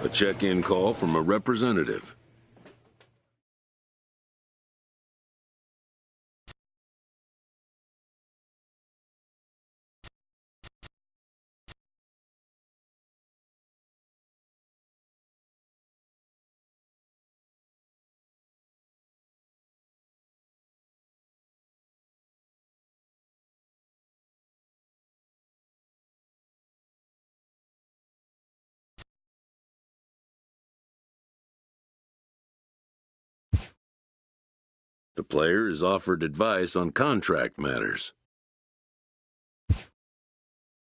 A check-in call from a representative. The player is offered advice on contract matters.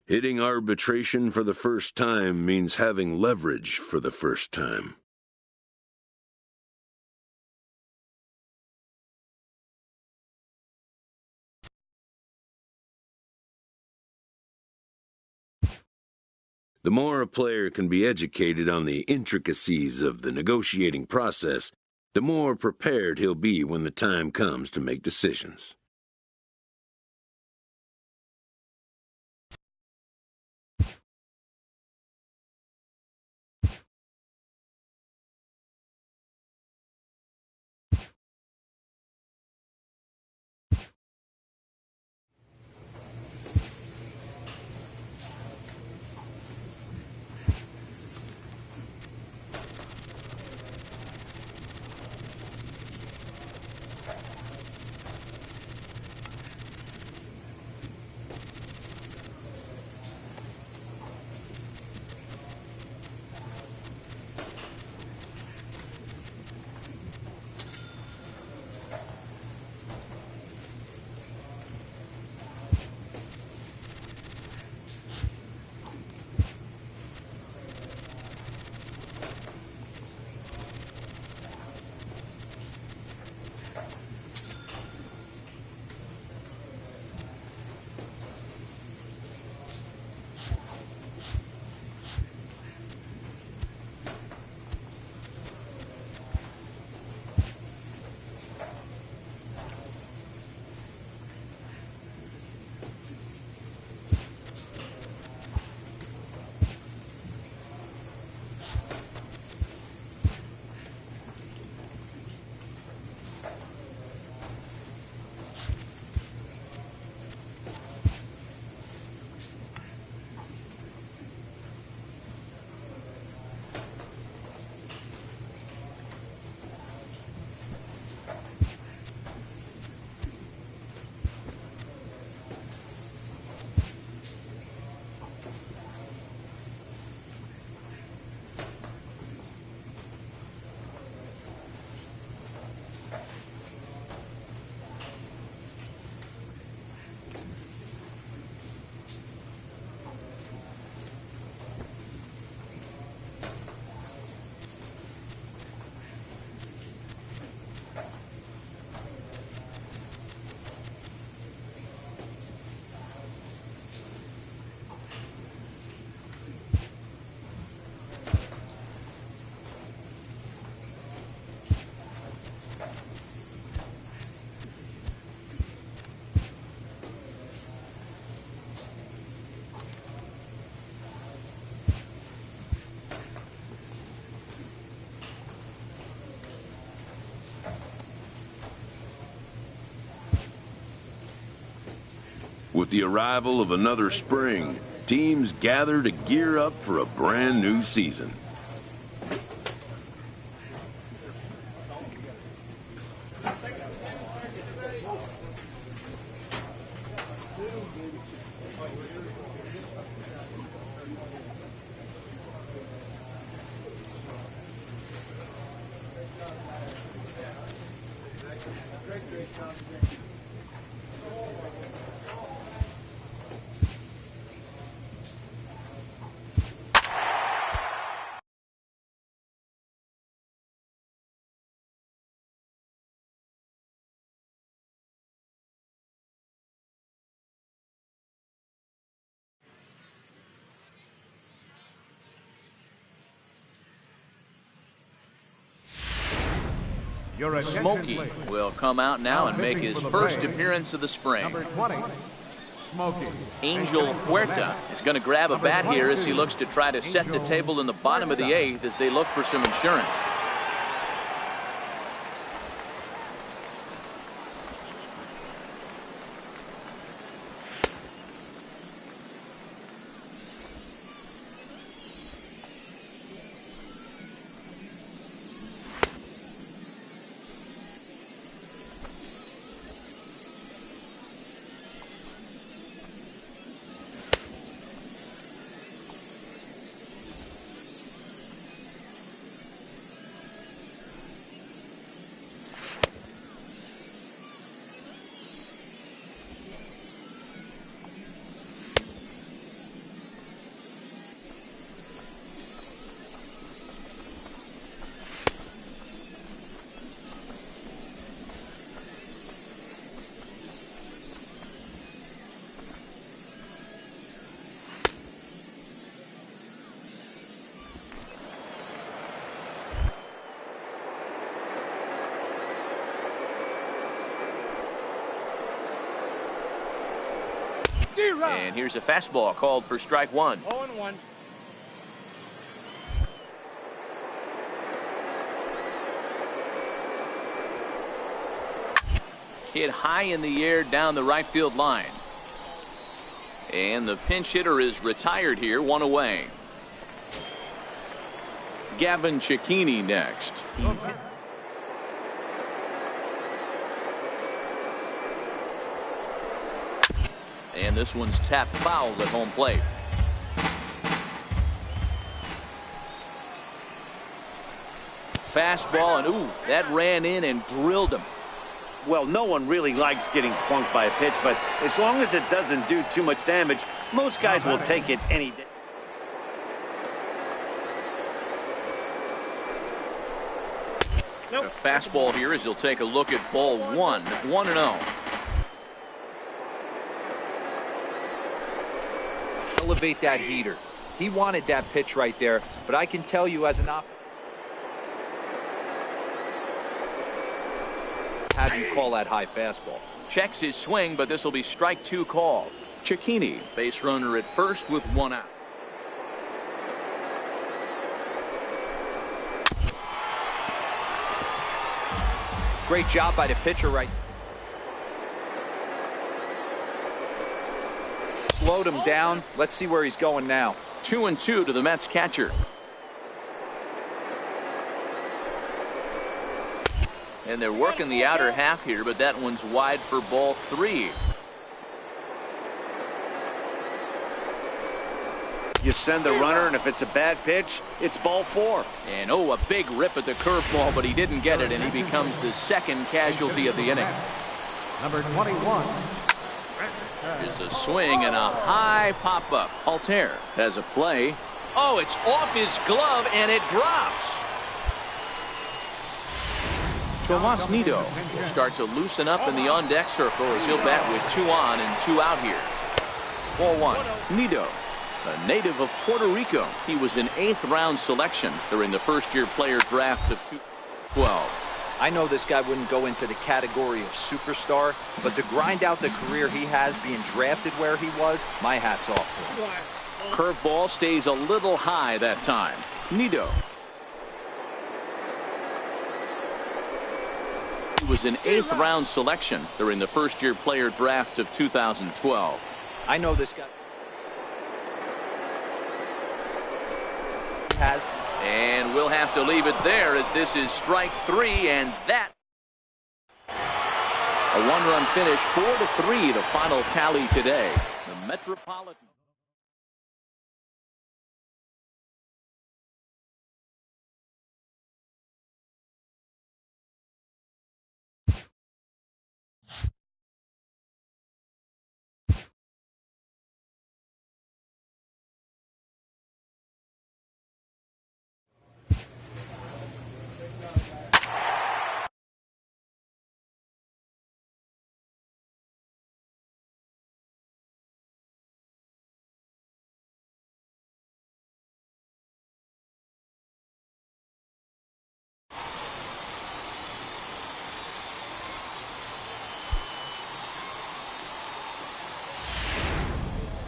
Hitting arbitration for the first time means having leverage for the first time. The more a player can be educated on the intricacies of the negotiating process, the more prepared he'll be when the time comes to make decisions. With the arrival of another spring, teams gather to gear up for a brand new season. Smokey will come out now and make his first appearance of the spring. Number 20, Angel Huerta is going to grab a bat here as he looks to try to set the table in the bottom of the 8th as they look for some insurance. And here's a fastball called for strike 1. 0-1. Hit high in the air down the right field line. And the pinch hitter is retired here, 1 away. Gavin Cecchini next. He's hit. And this one's tapped foul at home plate. Fastball, and ooh, that ran in and drilled him. Well, no one really likes getting plunked by a pitch, but as long as it doesn't do too much damage, most guys will take it any day. A fastball here as he'll take a look at ball 1, 1-0. Elevate that heater. He wanted that pitch right there, but I can tell you as an have you call that high fastball. Checks his swing, but this will be strike 2 call. Cecchini, base runner at first with 1 out. Great job by the pitcher right. Slowed him down. Let's see where he's going now. 2-2 to the Mets catcher. And they're working the outer half here, but that one's wide for ball 3. You send the runner, and if it's a bad pitch, it's ball 4. And oh, a big rip at the curveball, but he didn't get it, and he becomes the second casualty of the inning. Number 21. Here's a swing and a high pop-up. Altair has a play. Oh, it's off his glove, and it drops. Tomas Nido will start to loosen up in the on-deck circle as he'll bat with 2 on and 2 out here. Ball 1. Nido, a native of Puerto Rico. He was an 8th-round selection during the first-year player draft of 2012. I know this guy wouldn't go into the category of superstar, but to grind out the career he has being drafted where he was, my hat's off to him. Curveball stays a little high that time. Nido. He was an 8th-round selection during the first-year player draft of 2012. I know this guy has. And we'll have to leave it there as this is strike 3, and that a 1-run finish, 4-3, the final tally today. The Metropolitan.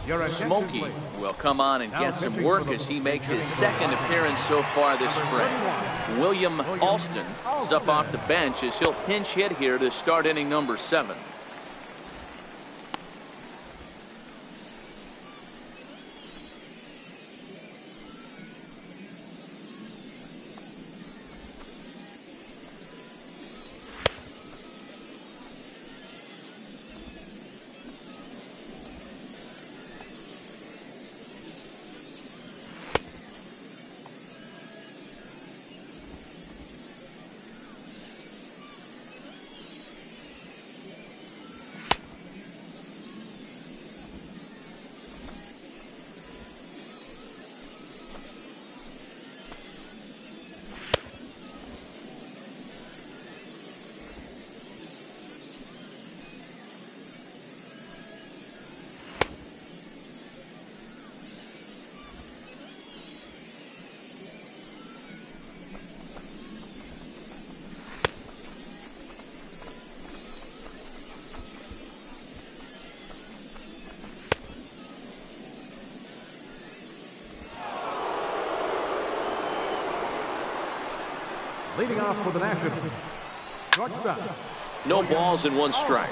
Your attention, Smokey please. will come on and get some work as he makes his second appearance so far this spring. William Alston is up off the bench as he'll pinch hit here to start inning number 7. Leading off for the Nationals, shortstop. No balls and 1 strike.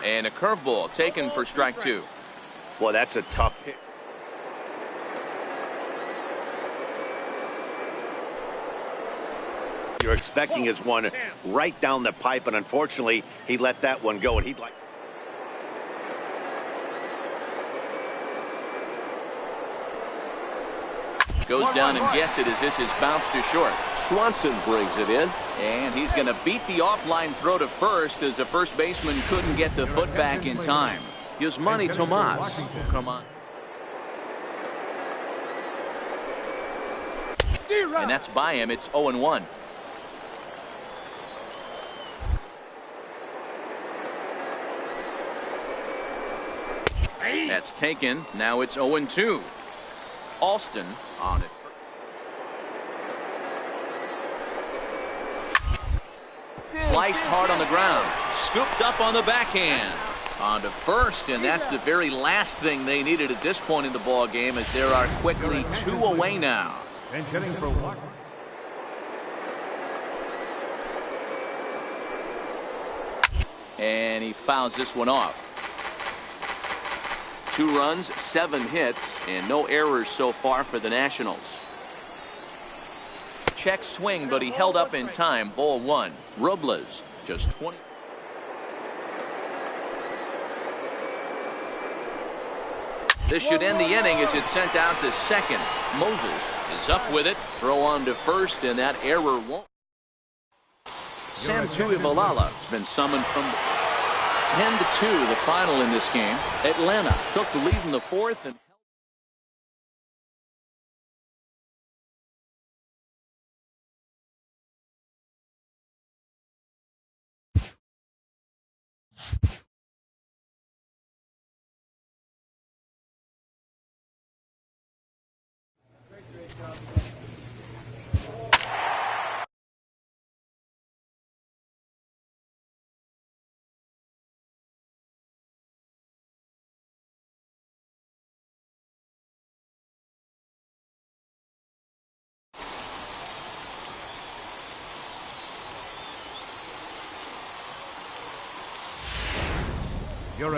And a curveball taken for strike 2. Boy, that's a tough hit. You're expecting is one right down the pipe, and unfortunately, he let that one go, and he'd like. Goes down and gets it as this is bounced to short. Swanson brings it in. And he's going to beat the offline throw to first as the first baseman couldn't get the foot back in time. Yasmani Tomas will come on. And that's by him. It's 0-1. That's taken. Now it's 0-2. Alston on it. Sliced hard on the ground. Scooped up on the backhand. On to first, and that's the very last thing they needed at this point in the ball game, as there are quickly 2 away now. And hitting for one. And he fouls this one off. 2 runs, 7 hits, and no errors so far for the Nationals. Check swing, but he held up in time. Ball 1. Robles just 20. This should end the inning as it's sent out to second. Moses is up with it. Throw on to first, and that error won't. Sam Tuivalala has been summoned from 10-2, the final in this game. Atlanta took the lead in the 4th and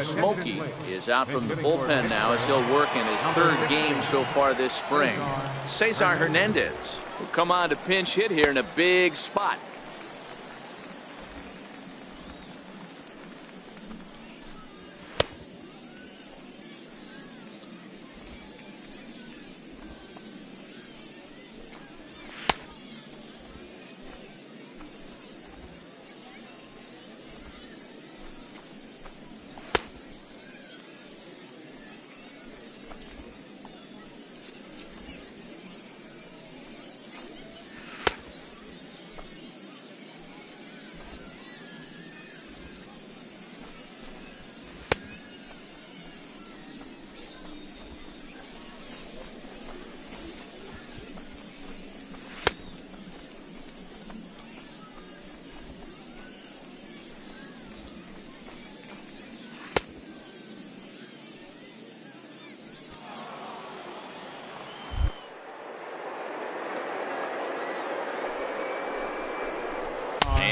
Smokey is out from the bullpen now as he'll work in his 3rd game so far this spring. Cesar Hernandez will come on to pinch hit here in a big spot.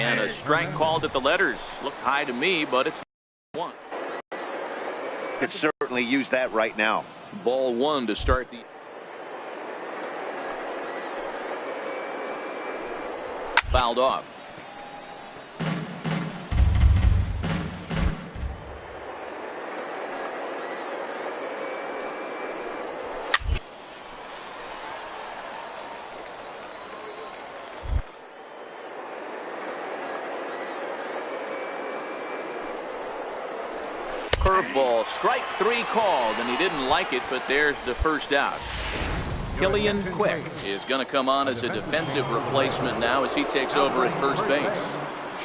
And a strike called at the letters. Looked high to me, but it's one. Could certainly use that right now. Ball one to start the. Fouled off. Curveball, strike three called, and he didn't like it, but there's the first out. Killian Quick is going to come on as a defensive replacement now as he takes over at first base.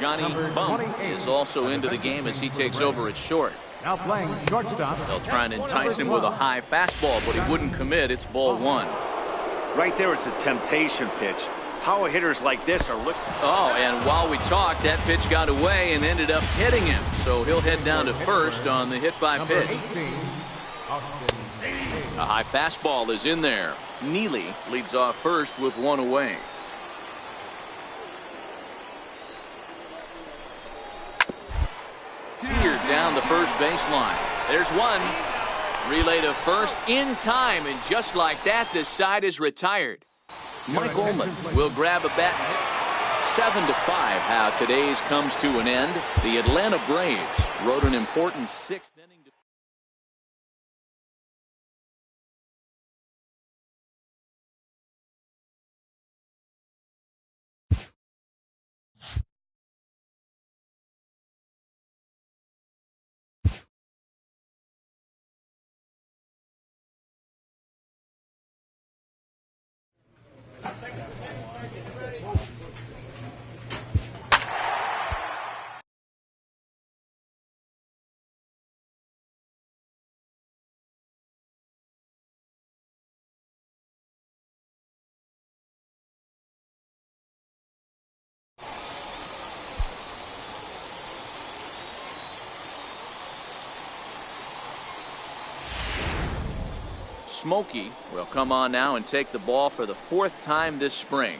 Johnny Bump is also into the game as he takes over at short. Now playing shortstop. They'll try and entice him with a high fastball, but he wouldn't commit. It's ball one. Right there is a temptation pitch. Power hitters like this are looking. Oh, and while we talked, that pitch got away and ended up hitting him. So he'll head down to first on the hit by pitch. A high fastball is in there. Neely leads off first with one away. Here down the first baseline. There's one. Relay to first in time, and just like that, the side is retired. Mike Ullman will grab a bat and hit. 7-5 how today's comes to an end. The Atlanta Braves wrote an important sixth inning. Smokey will come on now and take the ball for the fourth time this spring.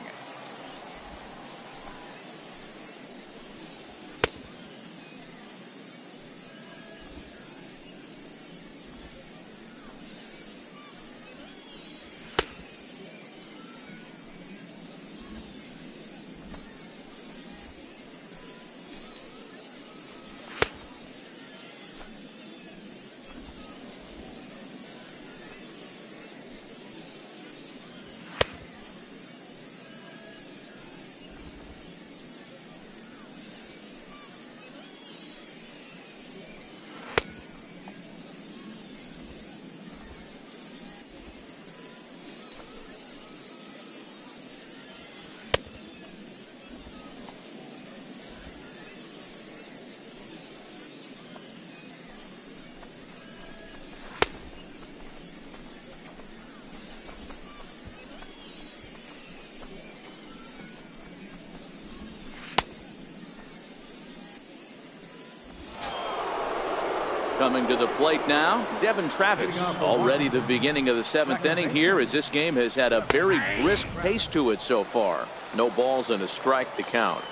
Coming to the plate now, Devin Travis. Already the beginning of the seventh inning here, as this game has had a very brisk pace to it so far. No balls and a strike to count.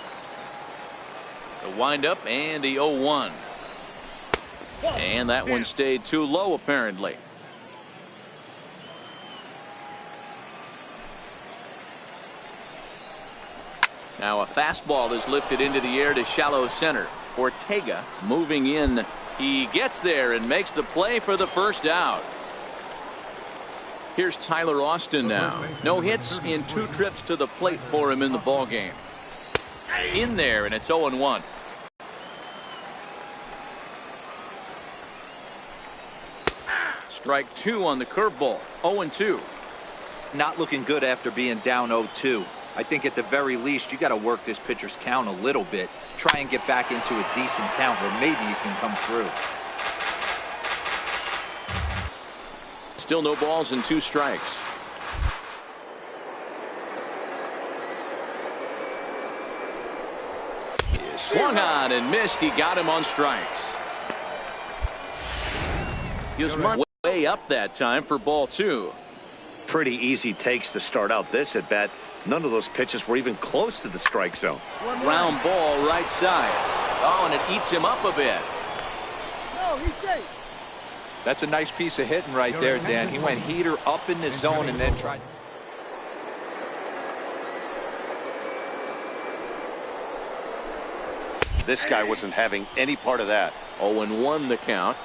The windup and the 0-1. And that one stayed too low apparently. Now a fastball is lifted into the air to shallow center. Ortega moving in. He gets there and makes the play for the first out. Here's Tyler Austin now. No hits in 2 trips to the plate for him in the ballgame. In there, and it's 0-1. Strike 2 on the curveball. 0-2. Not looking good after being down 0-2. I think at the very least you got to work this pitcher's count a little bit. Try and get back into a decent count where maybe you can come through. Still no balls and 2 strikes. He swung on and missed. He got him on strikes. He was way up that time for ball 2. Pretty easy takes to start out this at bat. None of those pitches were even close to the strike zone. Ground ball right side. Oh, and it eats him up a bit. No, he's safe. That's a nice piece of hitting right there, Dan. He went heater up in the zone and then tried. This guy wasn't having any part of that. 0-1 the count.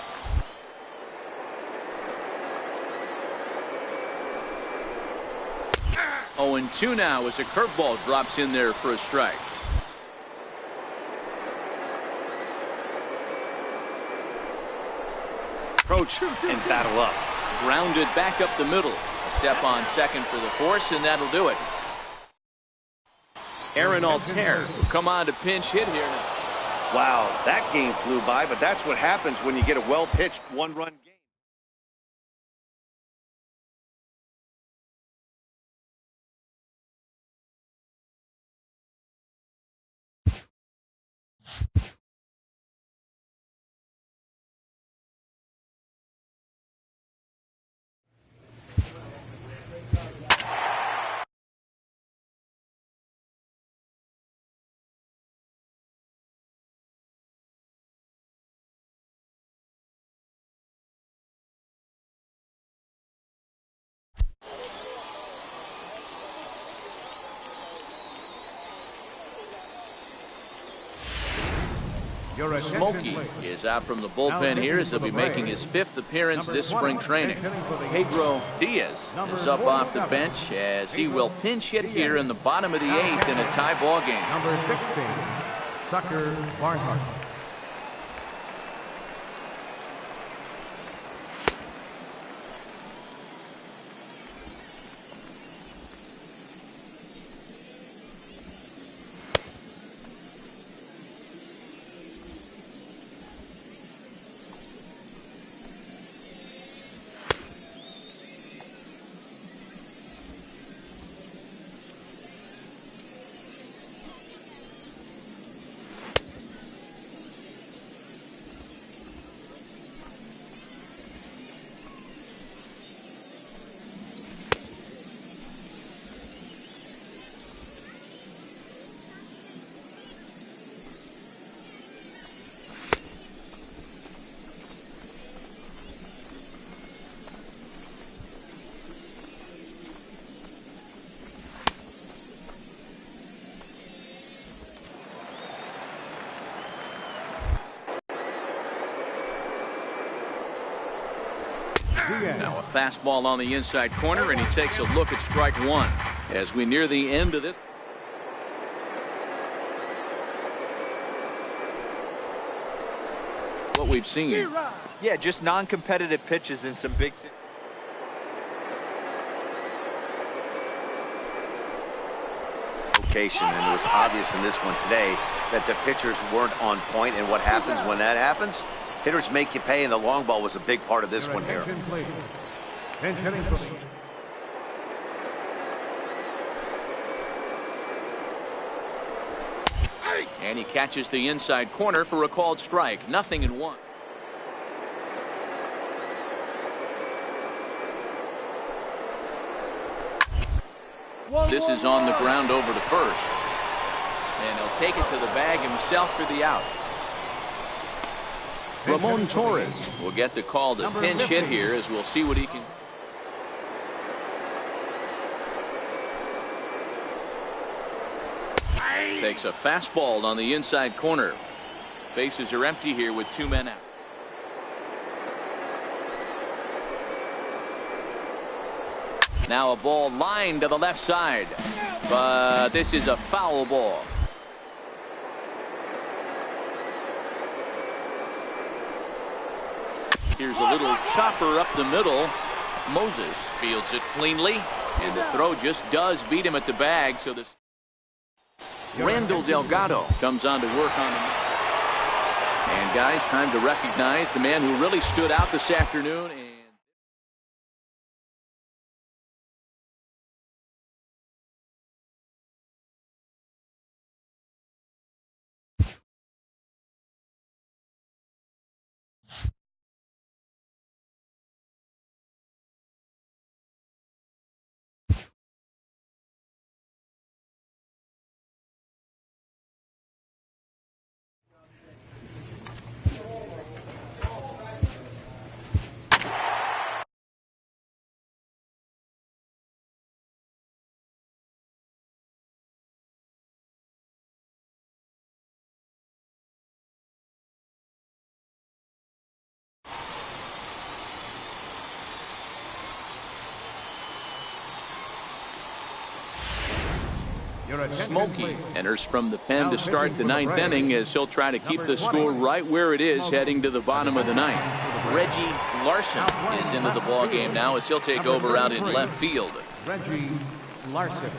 0-2 now as a curveball drops in there for a strike. Approach and battle up. Grounded back up the middle. A step on second for the force, and that'll do it. Aaron Altair will come on to pinch hit here now. Wow, that game flew by, but that's what happens when you get a well-pitched one-run game. Smokey is out from the bullpen here as he'll be making his 5th appearance this spring training. Pedro Diaz is up off the bench as he will pinch hit here in the bottom of the 8th in a tie ball game. Number 16, Tucker Barnhart. Now a fastball on the inside corner, and he takes a look at strike one as we near the end of this. What we've seen. Yeah, just non-competitive pitches in some big. Location, and it was obvious in this one today that the pitchers weren't on point, and what happens when that happens? Hitters make you pay, and the long ball was a big part of this one here. And he catches the inside corner for a called strike. 0-1. This is on the ground over to first. And he'll take it to the bag himself for the out. Ramon Torres will get the call to pinch hit here as we'll see what he can. Takes a fastball on the inside corner. Bases are empty here with 2 men out. Now a ball lined to the left side, but this is a foul ball. Here's a little chopper up the middle. Moses fields it cleanly, and the throw just does beat him at the bag. So this Randall Delgado comes on to work on him. And guys, time to recognize the man who really stood out this afternoon. Smokey enters from the pen to start the ninth inning as he'll try to keep the score right where it is heading to the bottom of the ninth. Reggie Larson is into the ball game now as he'll take over out in left field. Reggie Larson.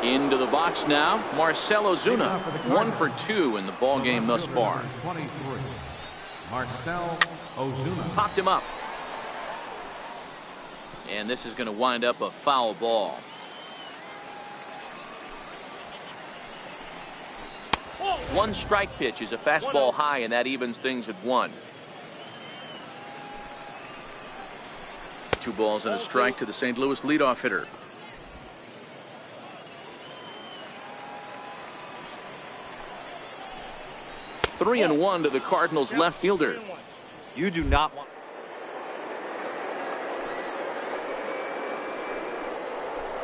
Into the box now, Marcell Ozuna, 1 for 2 in the ball game thus far. 23. Marcell Ozuna. Popped him up. And this is going to wind up a foul ball. One strike pitch is a fastball high, and that evens things at 1. 2 balls and a strike to the St. Louis leadoff hitter. 3-1 to the Cardinals left fielder. You do not want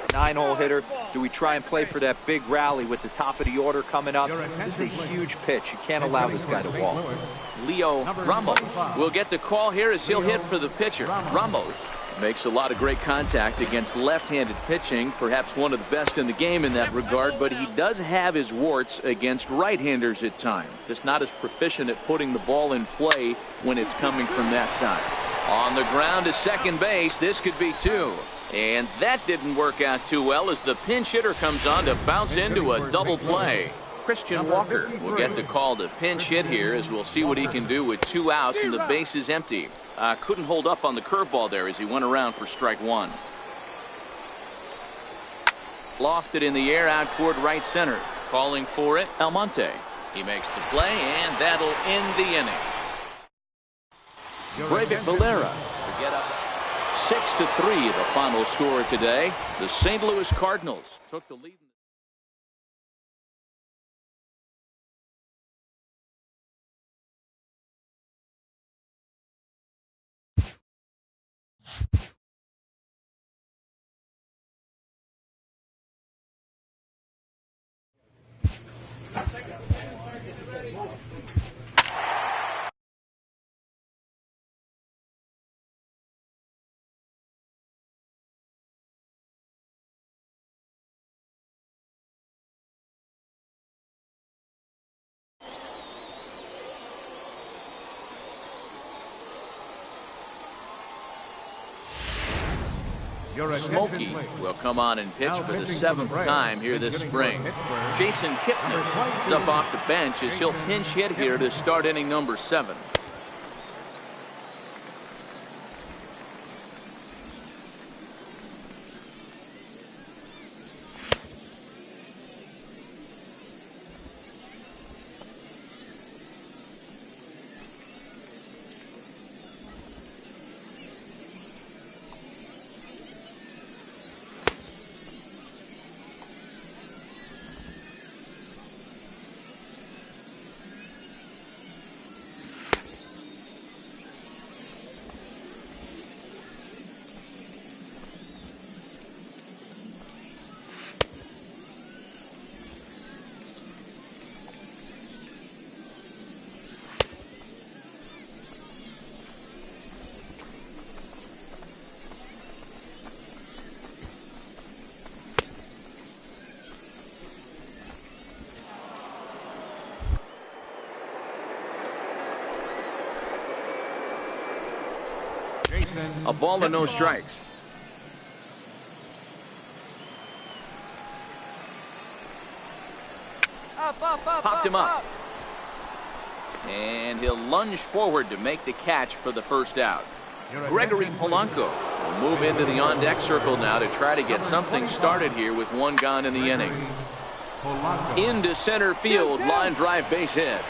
9-hole hitter. Do we try and play for that big rally with the top of the order coming up? This is a huge pitch. You can't allow this guy to walk. Leo Ramos will get the call here as he'll hit for the pitcher. Ramos makes a lot of great contact against left-handed pitching, perhaps one of the best in the game in that regard, but he does have his warts against right-handers at times. Just not as proficient at putting the ball in play when it's coming from that side. On the ground to second base, this could be 2. And that didn't work out too well as the pinch hitter comes on to bounce into a double play. Christian Walker will get the call to pinch hit here as we'll see what he can do with 2 outs and the base is empty. Couldn't hold up on the curveball there as he went around for strike 1. Lofted in the air out toward right center. Calling for it, Almonte. He makes the play, and that'll end the inning. Breivik Valera to get up 6-3, the final score today. The St. Louis Cardinals took the lead. Smokey will come on and pitch for the 7th time here this spring. Jason Kipnis is up off the bench as he'll pinch hit here to start inning number 7. A ball and no strikes. Popped him up. And he'll lunge forward to make the catch for the first out. Gregory Polanco will move into the on-deck circle now to try to get something started here with one gone in the inning. Into center field, line drive, base hit.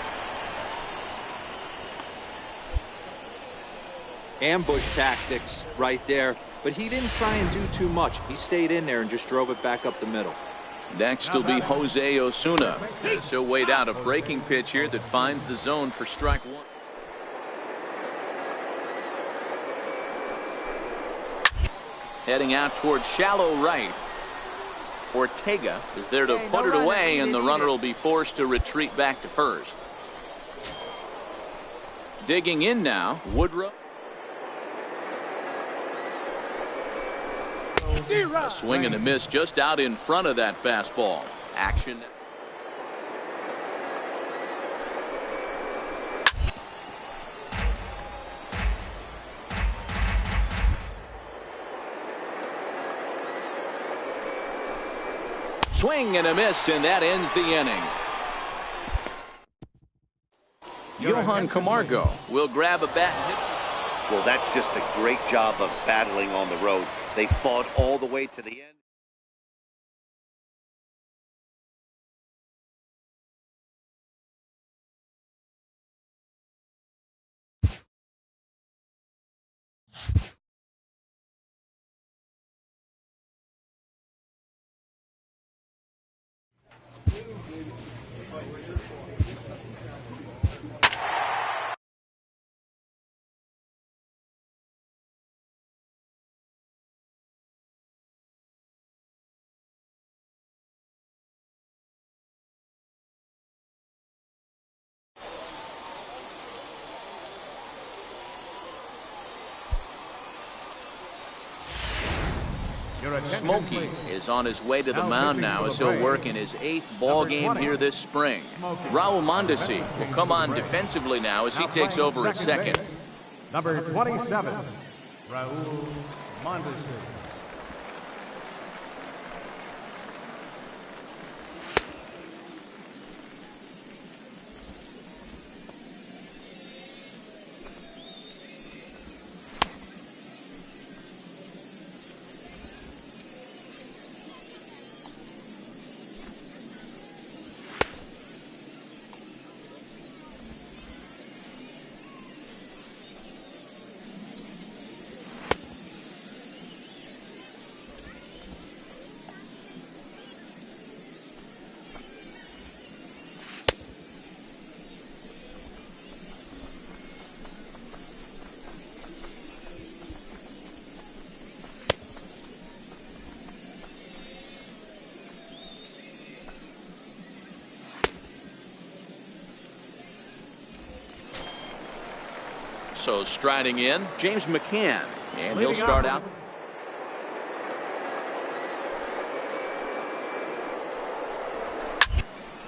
Ambush tactics right there, but he didn't try and do too much. He stayed in there and just drove it back up the middle. Next will be Jose Osuna. He'll wait out a breaking pitch here that finds the zone for strike one. Heading out towards shallow right. Ortega is there to put it away, and the runner will be forced to retreat back to first. Digging in now, Woodruff. A swing and a miss just out in front of that fastball. Action. Swing and a miss, and that ends the inning. Johan Camargo will grab a bat and hit. Well, that's just a great job of battling on the road. They fought all the way to the end. Smokey is on his way to the mound now as he'll work in his 8th ball game here this spring. Raul Mondesi will come on defensively now as he takes over at second. Number 27, Raul Mondesi. So striding in, James McCann, and he'll start out.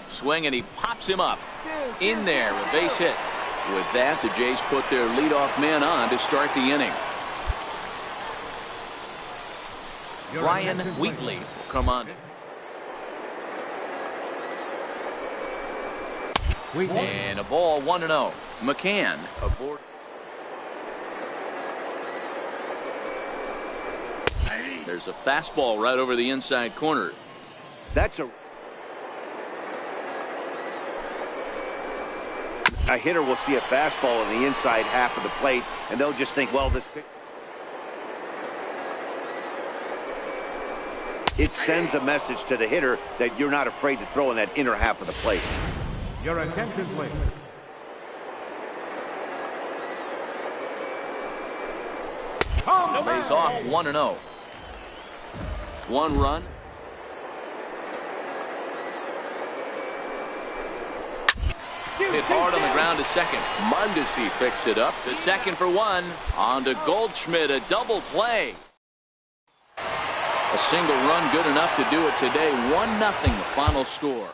Swing, and he pops him up. In there, a base hit. With that, the Jays put their leadoff man on to start the inning. Brian Wheatley will come on. And a ball, 1-0. McCann aboard. There's a fastball right over the inside corner. That's a hitter will see a fastball in the inside half of the plate, and they'll just think, well, this pitch. It sends a message to the hitter that you're not afraid to throw in that inner half of the plate. Your attention, please. Lays off 1-0. 1 run. Hit hard on the ground to second. Mondesi picks it up to second for 1. On to Goldschmidt, a double play. A single run good enough to do it today. 1-0 the final score.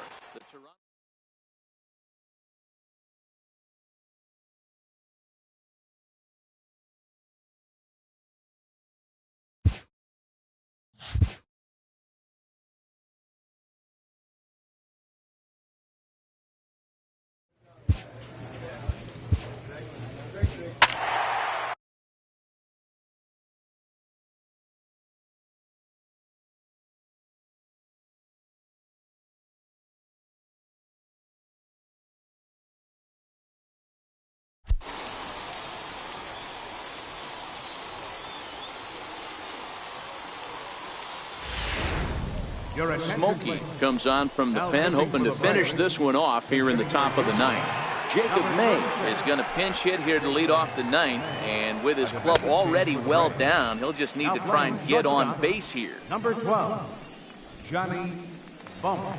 Your attention, Smokey please. comes on from the pen, hoping to finish this one off here in the top of the ninth. Jacob May is going to pinch hit here to lead off the ninth, and with his club already well down, he'll just need to try and get on base here. Number 12, Johnny Bump.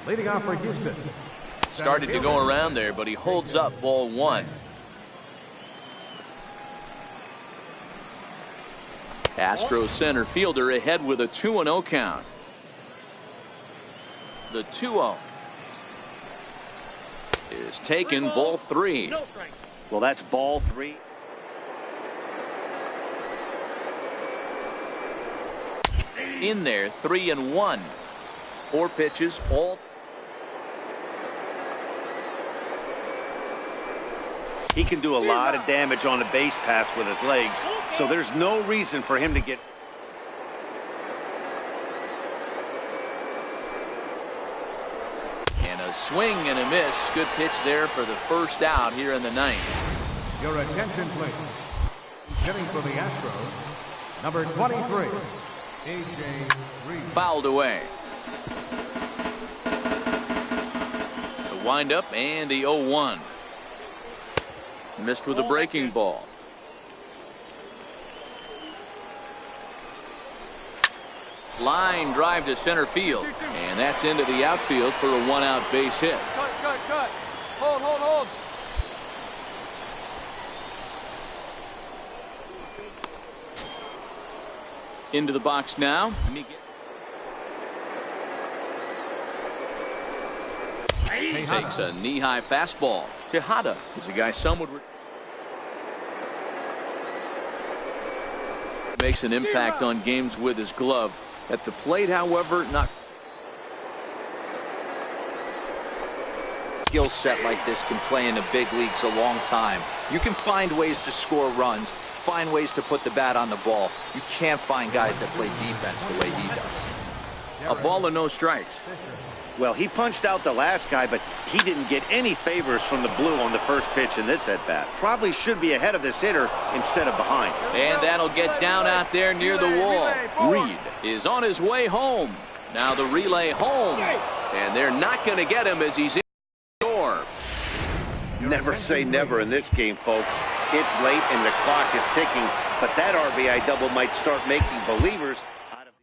Leading off for Houston. Started to go around there, but he holds up ball one. Astros center fielder ahead with a 2-0 count. The 2-0 is taken, ball three. Well, that's ball three. In there, 3-1. 4 pitches, all. He can do a lot of damage on a base pass with his legs, so there's no reason for him to get. And a swing and a miss. Good pitch there for the first out here in the ninth. Your attention, please. Hitting for the Astros, number 23, A.J. Reed. Fouled away. The windup and the 0-1. Missed with a breaking ball. Line drive to center field, and that's into the outfield for a 1-out base hit. Cut. Hold. Into the box now. Takes a knee-high fastball. Tejada is a guy some would. Makes an impact on games with his glove. At the plate, however, not. Skill set like this can play in the big leagues a long time. You can find ways to score runs, find ways to put the bat on the ball. You can't find guys that play defense the way he does. A ball and no strikes. Well, he punched out the last guy, but he didn't get any favors from the blue on the first pitch in this at-bat. Probably should be ahead of this hitter instead of behind. And that'll get down out there near the wall. Reed is on his way home. Now the relay home. And they're not going to get him as he's in the door. Never say never in this game, folks. It's late and the clock is ticking, but that RBI double might start making believers out of.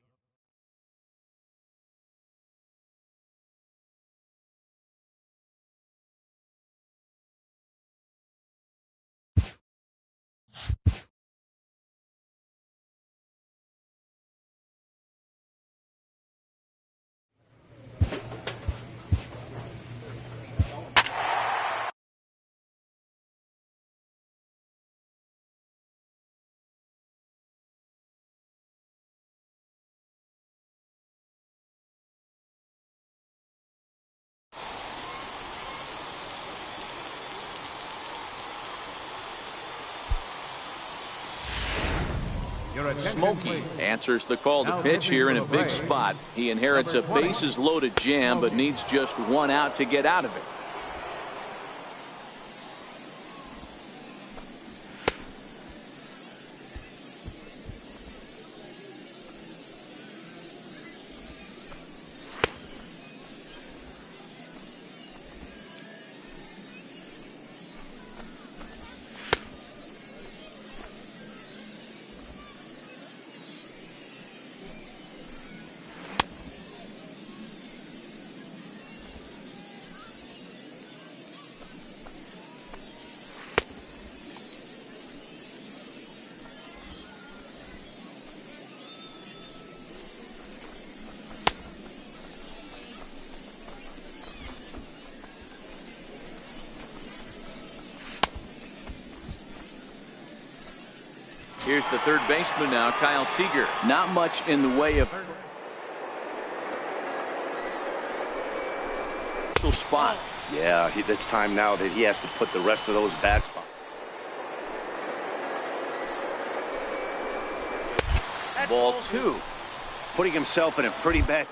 Smokey answers the call to pitch here in a big spot. He inherits a bases loaded jam, but needs just 1 out to get out of it. Here's the third baseman now, Kyle Seager. Not much in the way of spot. Yeah, it's time now that he has to put the rest of those bats behind. Ball 2. Putting himself in a pretty bad.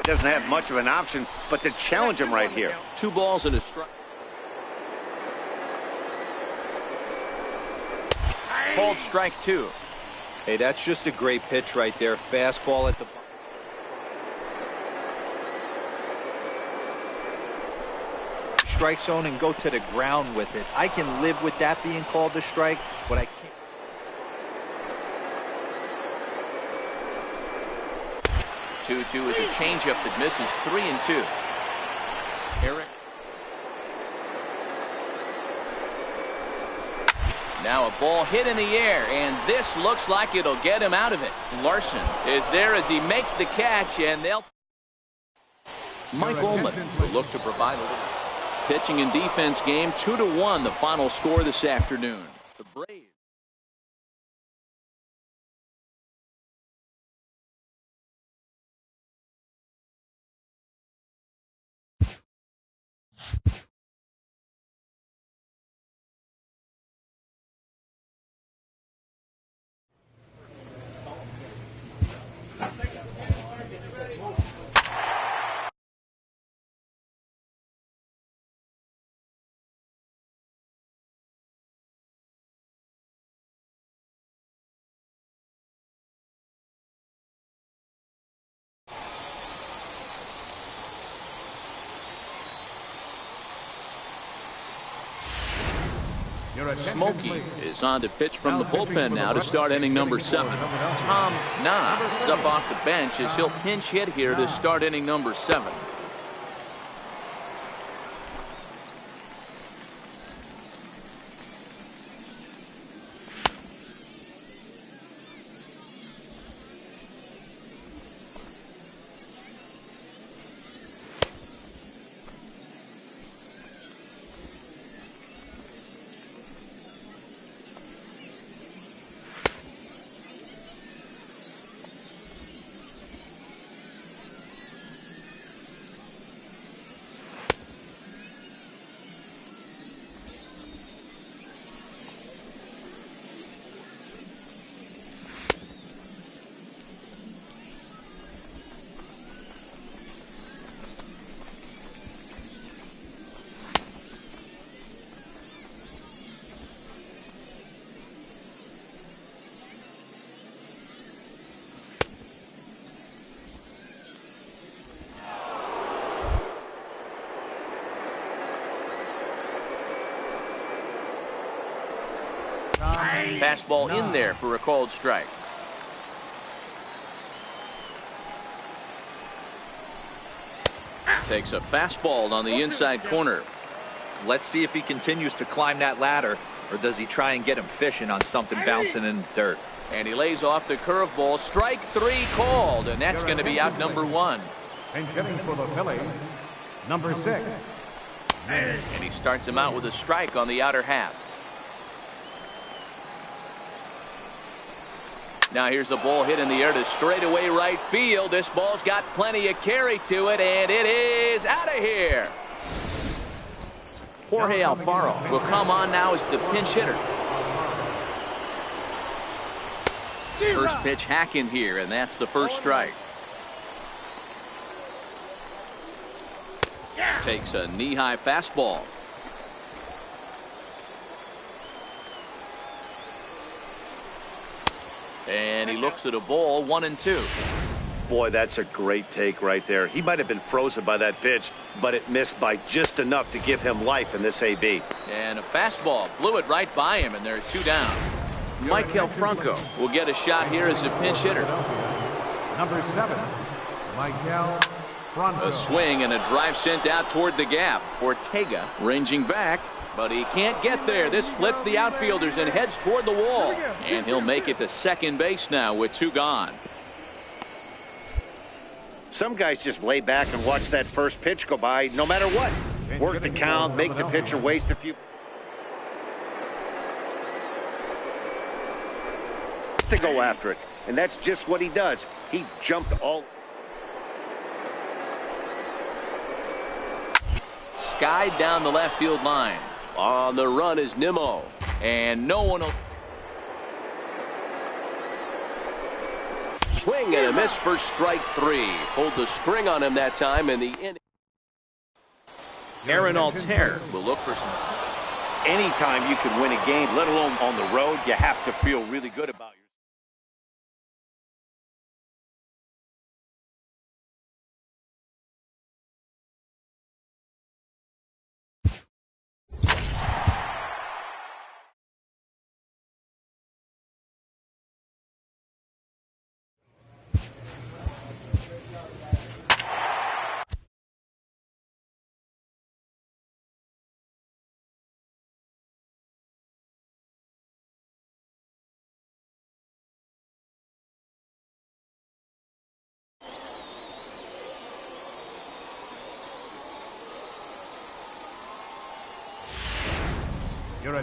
Doesn't have much of an option but to challenge him right here. 2 balls and a strike. Called strike 2. Hey, that's just a great pitch right there. Fastball at the strike zone and go to the ground with it. I can live with that being called a strike, but I can't. Two is a changeup that misses. 3-2. Eric. Now a ball hit in the air, and this looks like it'll get him out of it. Larson is there as he makes the catch, and they'll. Mike Ullman will look to provide a little pitching and defense game. 2-1, the final score this afternoon. The Braves. Smokey is on to pitch from the bullpen now to start inning number 7. Tom Na is up off the bench as he'll pinch hit here to start inning number 7. Fastball in there for a called strike. Takes a fastball on the inside corner. Let's see if he continues to climb that ladder, or does he try and get him fishing on something bouncing in the dirt. And he lays off the curveball. Strike 3 called, and that's going to be out number 1. And hitting for the Phillies, number 6. And he starts him out with a strike on the outer half. Now here's a ball hit in the air to straightaway right field. This ball's got plenty of carry to it, and it is out of here. Jorge Alfaro will come on now as the pinch hitter. First pitch hack in here, and that's the first strike. Takes a knee-high fastball. And he looks at a ball, 1-2. Boy, that's a great take right there. He might have been frozen by that pitch, but it missed by just enough to give him life in this AB. And a fastball blew it right by him, and there are 2 down. Michael Franco will get a shot here as a pinch hitter. Number 7, Michael Franco. A swing and a drive sent out toward the gap. Ortega ranging back, but he can't get there. This splits the outfielders and heads toward the wall. And he'll make it to second base now with 2 gone. Some guys just lay back and watch that first pitch go by no matter what. Work the count, make the pitcher waste a few. to go after it. And that's just what he does. He jumped all... Skied down the left field line. On the run is Nimmo. And no one will... Swing and a miss for strike 3. Pulled the string on him that time in the inning. Aaron Altair will look for some... Anytime you can win a game, let alone on the road, you have to feel really good about yourself.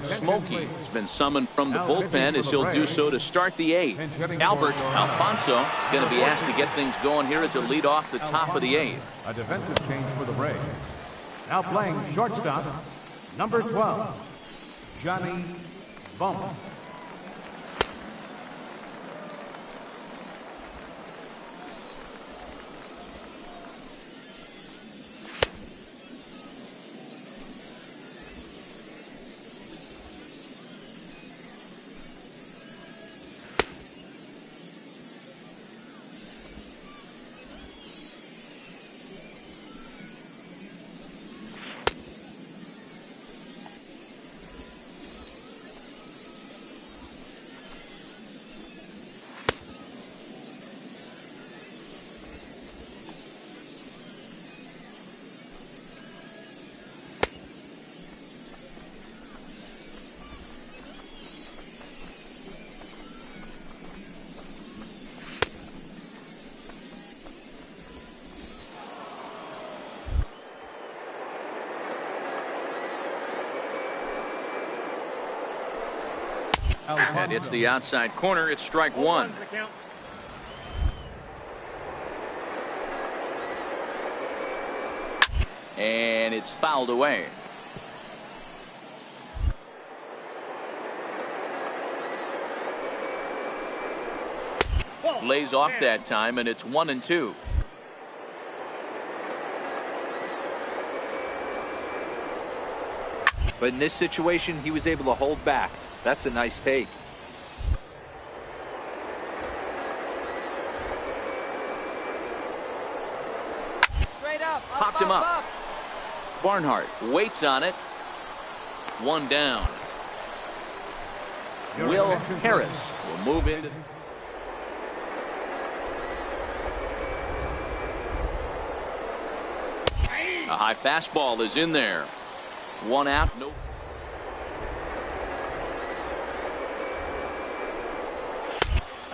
Smokey has been summoned from the bullpen as he'll do so to start the 8th. Albert Alfonso is going to be asked to get things going here as a lead off the top of the 8th. A defensive change for the Braves. Now playing shortstop, number 12, Johnny Bump. And it's the outside corner. It's strike 1. And it's fouled away. Lays off that time, and it's 1-2. But in this situation, he was able to hold back. That's a nice take. Straight up. Popped him up. Barnhart waits on it. 1 down. Will Harris will move into... A high fastball is in there. 1 out. No.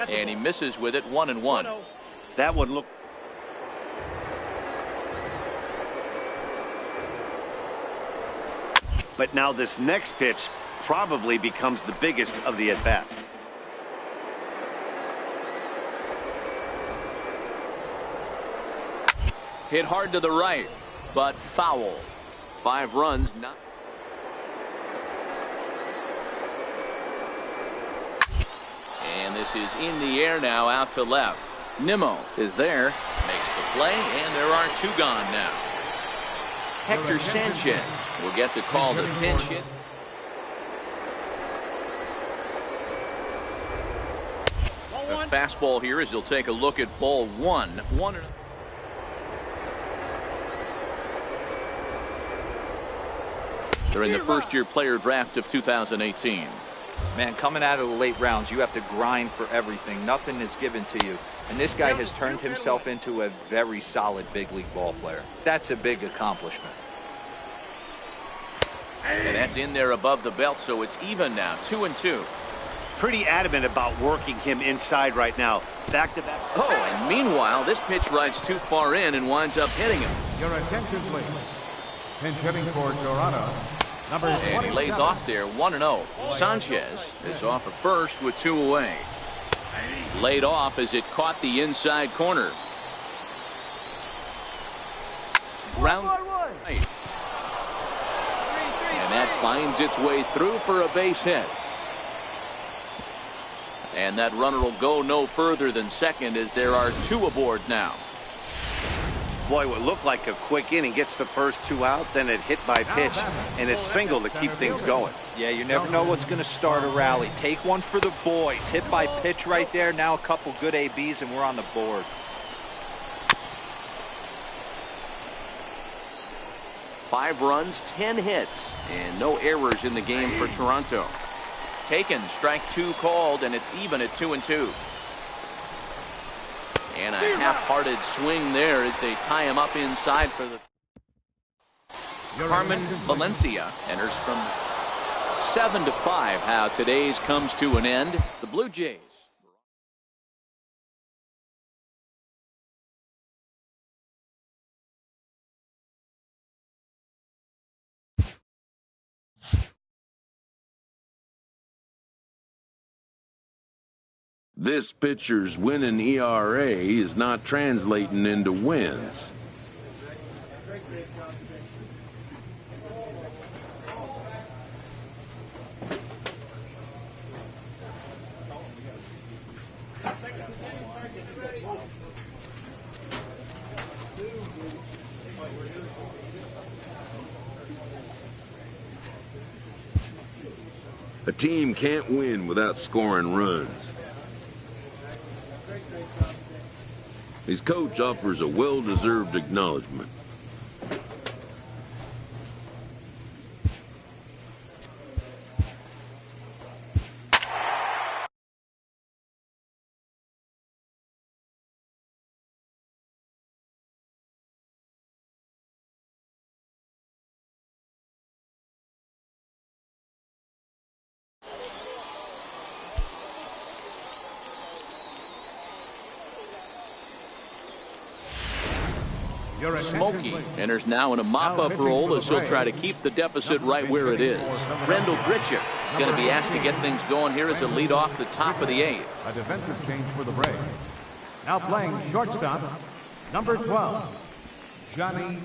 And he misses with it. 1-1. That one looked... But now this next pitch probably becomes the biggest of the at-bat. Hit hard to the right, but foul. 5 runs. Not. And this is in the air now, out to left. Nimmo is there, makes the play, and there are 2 gone now. Hector Sanchez will get the call to pinch hit. A fastball here as he'll take a look at ball 1. They're in the first-year player draft of 2018. Man, coming out of the late rounds, you have to grind for everything. Nothing is given to you. And this guy has turned himself into a very solid big league ball player. That's a big accomplishment. And that's in there above the belt, so it's even now, 2-2. Pretty adamant about working him inside right now. Back-to-back. Oh, and meanwhile, this pitch rides too far in and winds up hitting him. Your attention, please. Pinch hitting for Dorado. Number and he lays off there, 1-0. Sanchez is off at first with 2 away. Laid off as it caught the inside corner. Ground right. And that finds its way through for a base hit. And that runner will go no further than second as there are two aboard now. Boy, what looked like a quick inning gets the first two out, then it hit by pitch and a single to keep things going. Yeah, you never know what's going to start a rally. Take one for the boys. Hit by pitch right there. Now a couple good ABs and we're on the board. Five runs, 10 hits, and no errors in the game for Toronto. Taken, strike two called, and it's even at 2-2. And a half-hearted swing there as they tie him up inside for the... Carmen Valencia enters from 7-5. How today's comes to an end. The Blue Jays. This pitcher's winning ERA is not translating into wins. A team can't win without scoring runs. His coach offers a well-deserved acknowledgement. Smokey enters now in a mop-up role as he'll try to keep the deficit right where it is. Rendell Gritchick is going to be asked to get things going here as a lead off the top of the eighth. A defensive change for the Braves. Now playing shortstop, number 12, Johnny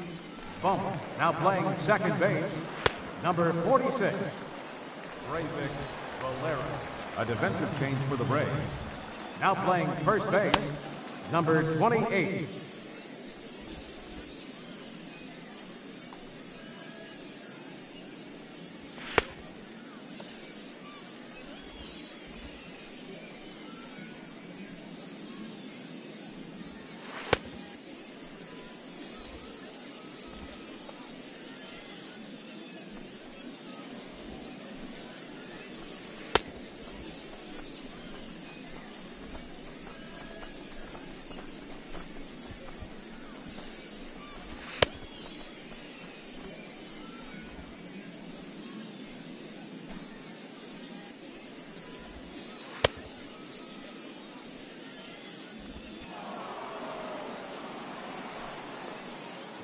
Bump. Now playing second base, number 46, Valera. A defensive change for the Braves. Now playing first base, number 28.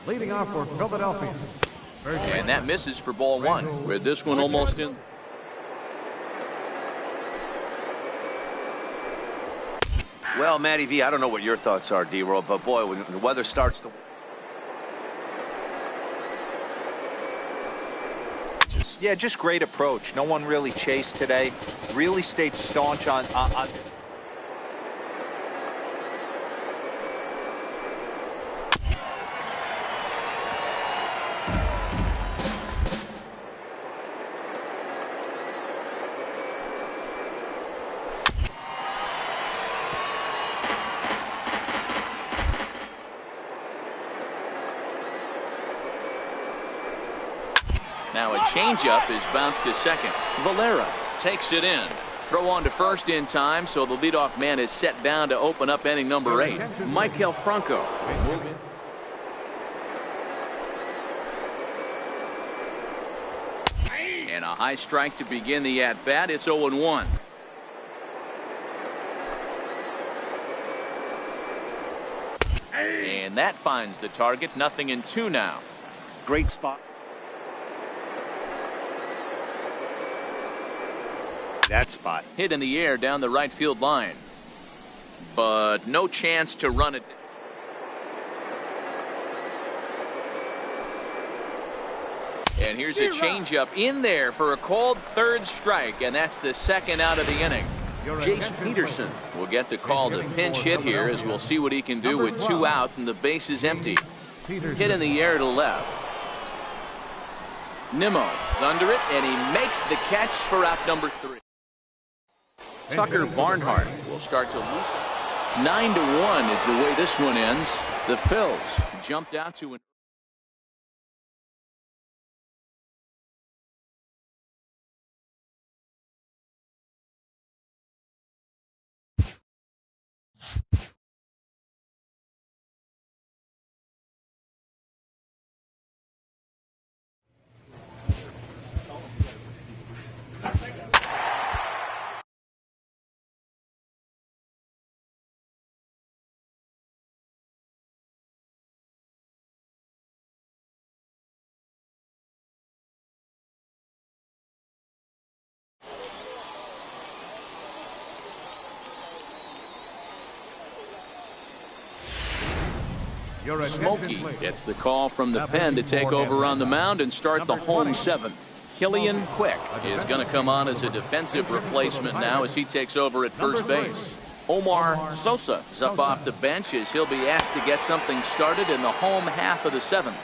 Leading off for Philadelphia. And that misses for ball one, with this one almost in. Well, Matty V, I don't know what your thoughts are, D-Roll, but boy, when the weather starts to... Yeah, just great approach. No one really chased today. Really stayed staunch on Now a changeup is bounced to second. Valera takes it in. Throw on to first in time, so the leadoff man is set down to open up inning number 8. Michael Franco. And a high strike to begin the at-bat. It's 0-1. And that finds the target. 0-2 now. Great spot. That spot. Hit in the air down the right field line. but no chance to run it. And here's a changeup in there for a called third strike, and that's the second out of the inning. Jace Peterson will get the call to pinch hit here, as we'll see what he can do with 2 out and the base is empty. Hit in the air to left. Nimmo is under it, and he makes the catch for out number 3. Tucker Barnhart will start to loosen. 9-1 is the way this one ends. The Phils jumped out to an Smokey gets the call from the pen to take over on the mound and start the home 7th. Killian Quick is going to come on as a defensive replacement now as he takes over at first base. Omar Sosa is up off the bench as he'll be asked to get something started in the home half of the 7th.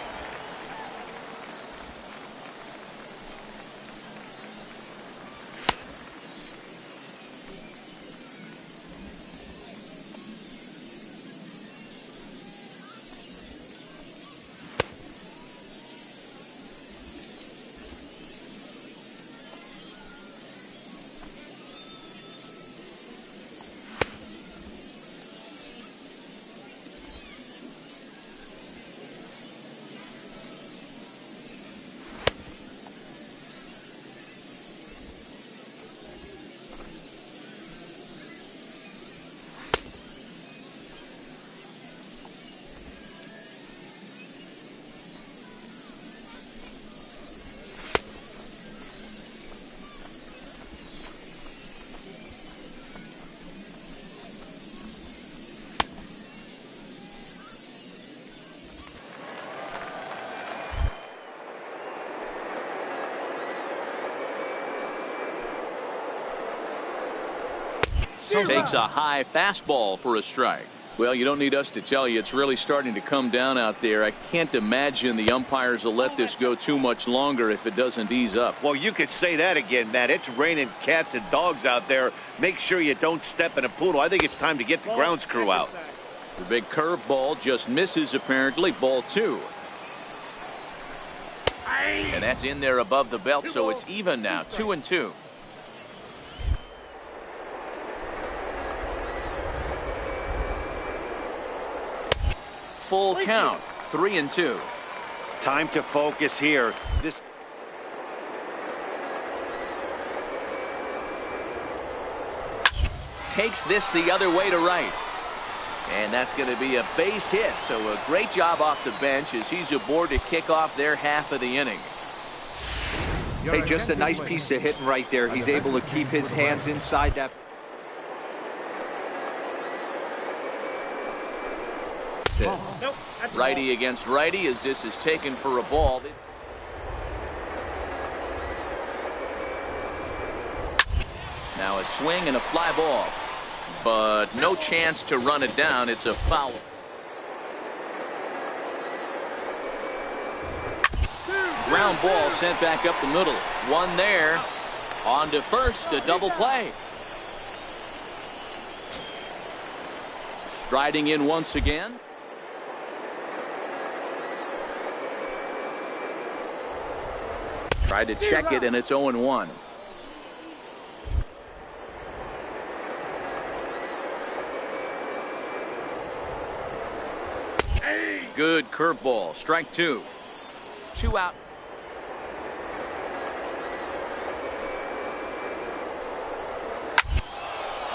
Takes a high fastball for a strike. Well, you don't need us to tell you it's really starting to come down out there. I can't imagine the umpires will let this go too much longer if it doesn't ease up. Well, you could say that again, Matt. It's raining cats and dogs out there. Make sure you don't step in a poodle. I think it's time to get the grounds crew out. The big curveball just misses apparently. Ball 2. And that's in there above the belt, so it's even now. 2-2. Full count. 3-2. Time to focus here. This takes this the other way to right. And that's going to be a base hit. So a great job off the bench as he's aboard to kick off their half of the inning. Hey, just a nice piece of hitting right there. He's able to keep his hands inside that. Nope, righty against righty as this is taken for a ball. Now a swing and a fly ball, but no chance to run it down. It's a foul. Ground ball sent back up the middle. One there. On to first, a double play. Striding in once again. Tried to check it, and it's 0-1. Good curveball. Strike 2. 2 out.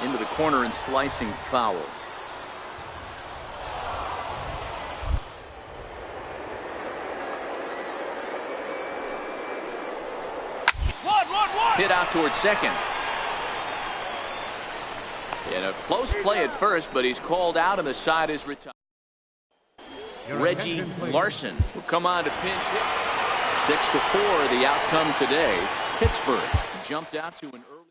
Into the corner and slicing foul. Hit out towards second. And a close play at first, but he's called out and the side is retired. Reggie Larson will come on to pinch hit. 6-4 the outcome today. Pittsburgh jumped out to an early.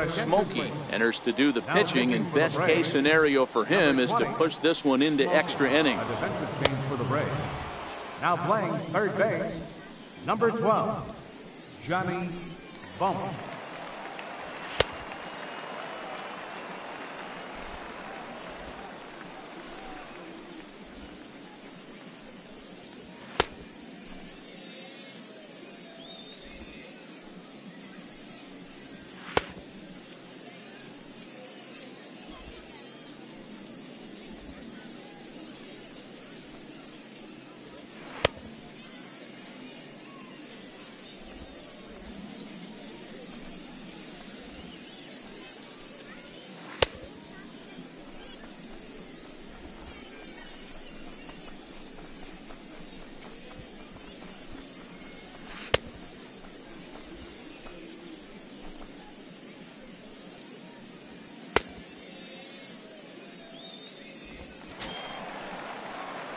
Smokey enters to do the pitching, and best case scenario for him is to push this one into extra innings. A defensive change for the Braves. Now playing third base, number 12, Johnny Bump.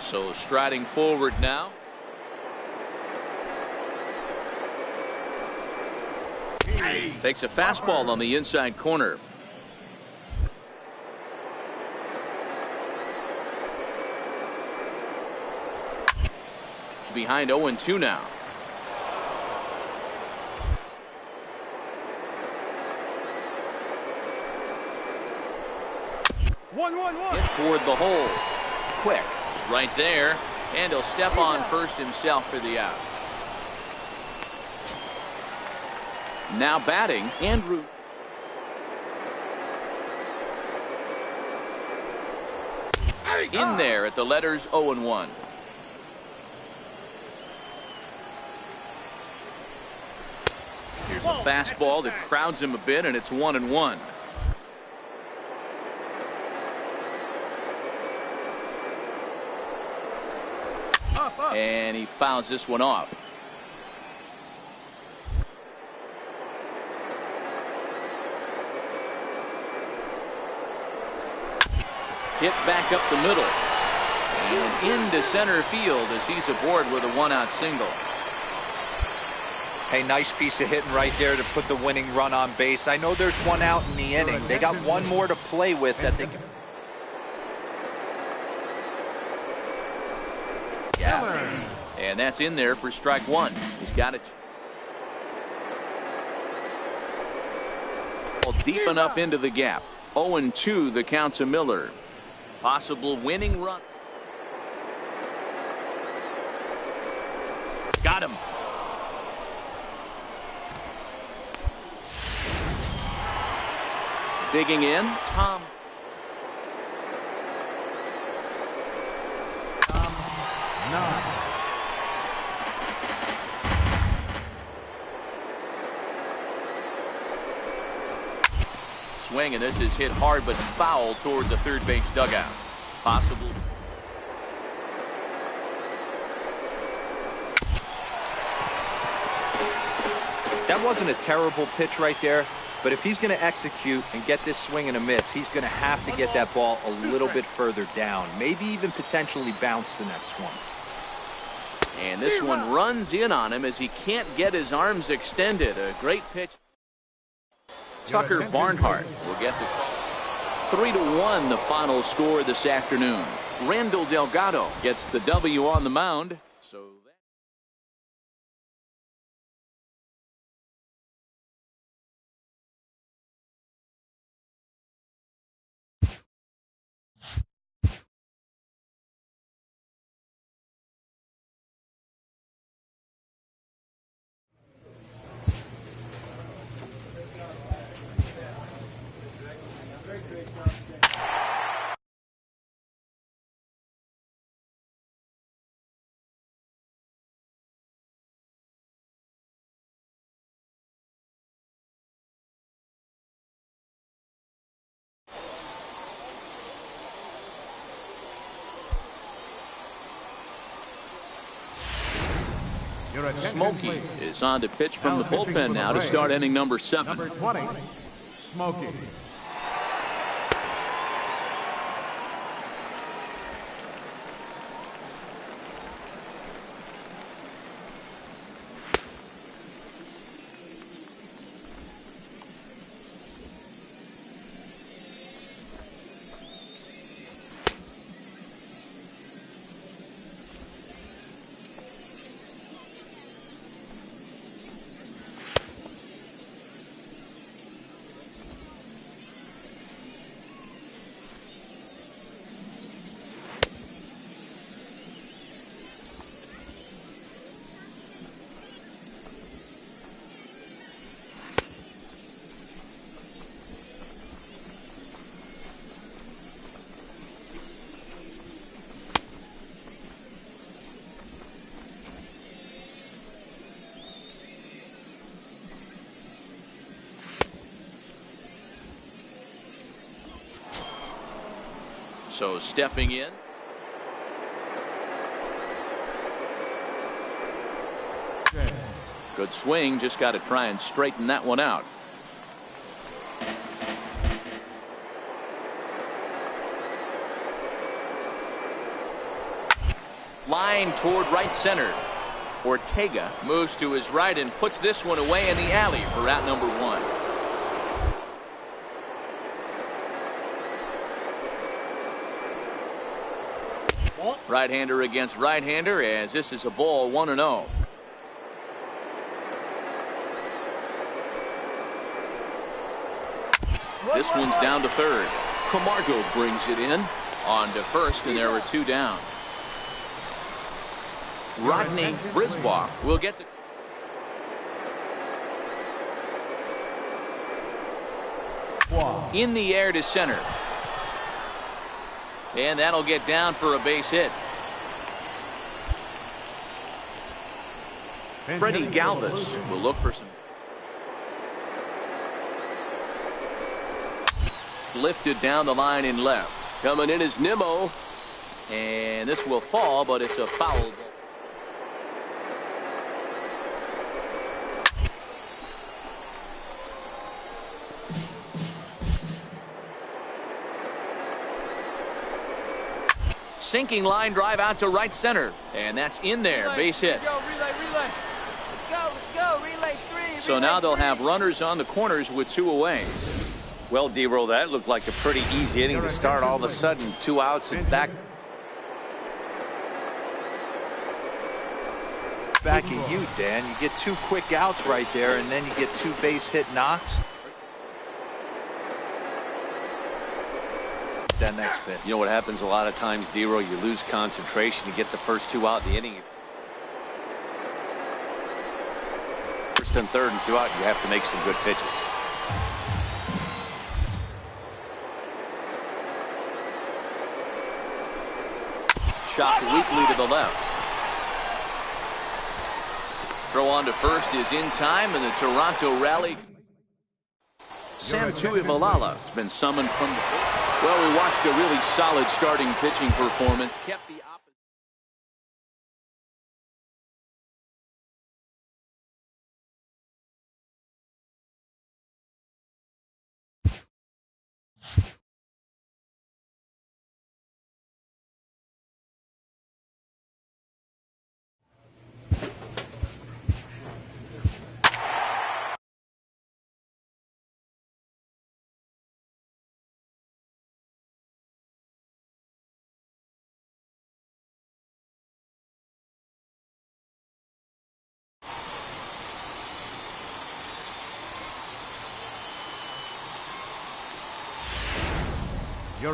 So striding forward now. Takes a fastball on the inside corner. Behind 0-2 now. Hit toward the hole. Quick. Right there, and he'll step on first himself for the out. Now batting, Andrew. In there at the letters 0-1. Here's a fastball that crowds him a bit, and it's 1-1. And he fouls this one off. Hit back up the middle. And into center field as he's aboard with a one-out single. Hey, nice piece of hitting right there to put the winning run on base. I know there's one out in the inning. They got one more to play with that they can. And that's in there for strike one. He's got it. Well, deep enough into the gap. 0-2 the count to Miller. Possible winning run. Got him. Digging in, Tom. Swing, and this is hit hard but foul toward the third base dugout. Possible. That wasn't a terrible pitch right there, but if he's going to execute and get this swing and a miss, he's going to have to get that ball a little bit further down, maybe even potentially bounce the next one. And this one runs in on him as he can't get his arms extended. A great pitch. Tucker Barnhart will get the call. 3-1 the final score this afternoon. Randall Delgado gets the W on the mound. So Your attention, Smokey please. is on to pitch from the Now pitching bullpen for the now to Braves. start inning number 7. Number 20, Smokey. So stepping in. Good swing, just got to try and straighten that one out. Line toward right center. Ortega moves to his right and puts this one away in the alley for out number 1. Right-hander against right-hander, as this is a ball 1-0. This one's down to third. Camargo brings it in. On to first, and there were 2 down. Rodney Brisbois will get the... In the air to center. And that'll get down for a base hit. Freddie Galvis will look for some. Lifted down the line in left. Coming in is Nimmo. And this will fall, but it's a foul ball. Sinking line drive out to right center. And that's in there. Base hit. Let's go, relay. Let's go. Relay 3. So now they'll have runners on the corners with 2 away. Well, D-Roll, that looked like a pretty easy inning to start. All of a sudden, 2 outs and back at you, Dan. You get 2 quick outs right there, and then you get 2 base hit knocks. That next bit. You know what happens a lot of times, D-Roll? You lose concentration. You get the first 2 out in the inning. First and third and 2 out, you have to make some good pitches. Shot weakly to the left. Throw on to first is in time, and the Toronto rally. Sam Tuivalala has been summoned from the... Well, we watched a really solid starting pitching performance. Kept the opposite.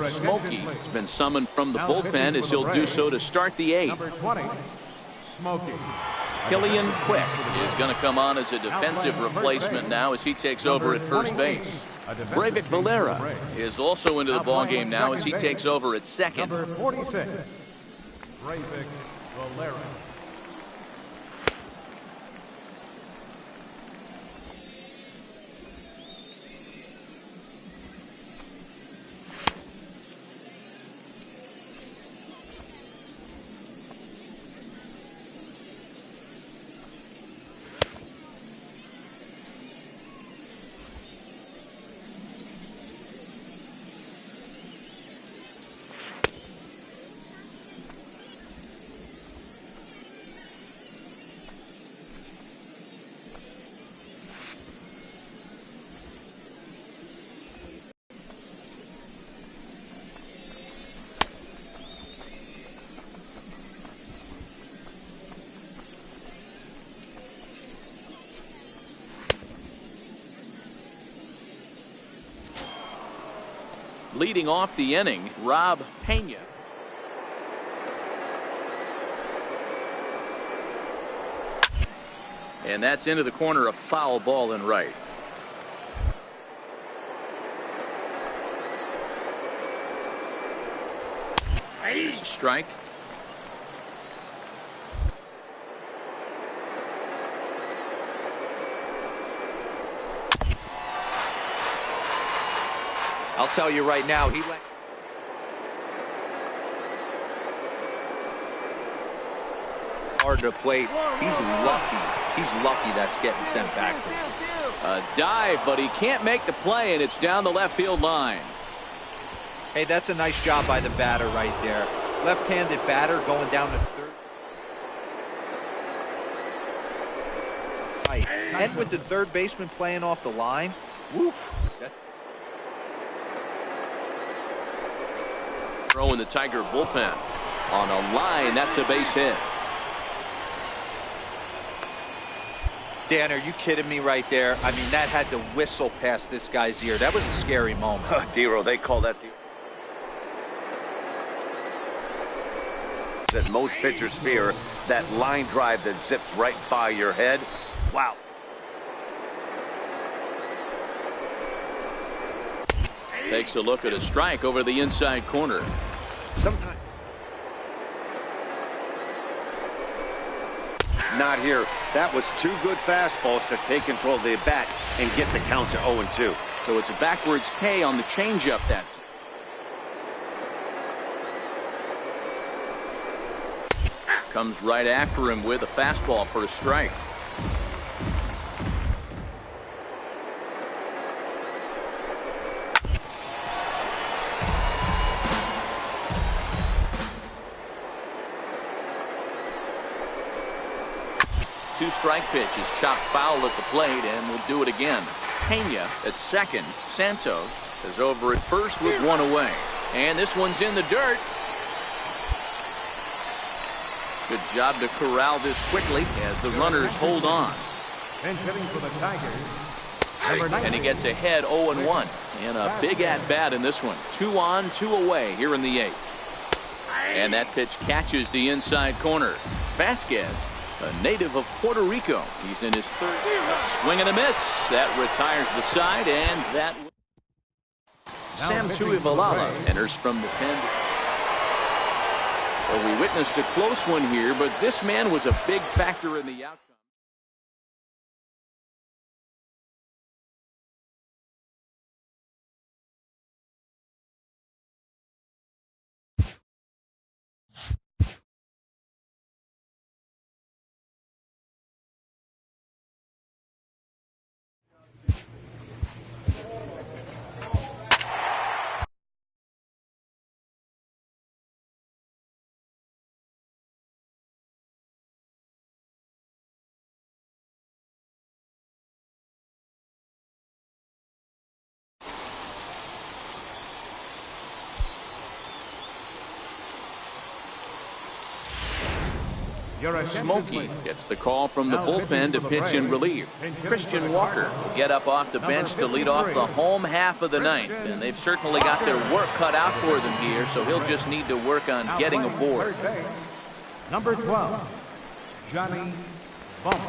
Smokey has been summoned from the bullpen as he'll do so to start the 8th. Number 20, Smokey. Killian Quick is going to come on as a defensive replacement now as he takes over at first base. Breivik Valera is also into the ballgame now as he takes over at second. Number 46, Breivik Valera. leading off the inning, Rob Pena. And that's into the corner, a foul ball in right. There's a strike. I'll tell you right now, hard to plate. He's lucky. He's lucky that's getting sent back to him. A dive, but he can't make the play, and it's down the left field line. Hey, that's a nice job by the batter right there. Left-handed batter going down to third. Right. And with the third baseman playing off the line, woof. Throw in the Tiger bullpen. On a line, that's a base hit. Dan, are you kidding me right there? I mean, that had to whistle past this guy's ear. That was a scary moment. Dero, they call that that most pitchers fear, that line drive that zips right by your head. Wow. Takes a look at a strike over the inside corner. Sometimes. Not here. That was two good fastballs to take control of the bat and get the count to 0-2. So it's a backwards K on the changeup that time. Comes right after him with a fastball for a strike. Two-strike pitch is chopped foul at the plate, and we'll do it again. Pena at second. Santos is over at first with one away. And this one's in the dirt. Good job to corral this quickly as the runners hold on. And hitting for the Tigers, And he gets ahead 0-1. And a big at-bat in this one. 2 on, 2 away here in the 8th. And that pitch catches the inside corner. Vasquez, a native of Puerto Rico. He's in his third. Swing and a miss. That retires the side, and that. Sam Tuivalala enters from the pen. Well, we witnessed a close one here, but this man was a big factor in the outcome. Smokey gets the call from the bullpen to pitch in relief. Christian Walker will get up off the bench to lead off the home half of the ninth. And they've certainly got their work cut out for them here, so he'll just need to work on getting aboard. Number 12, Johnny Bump.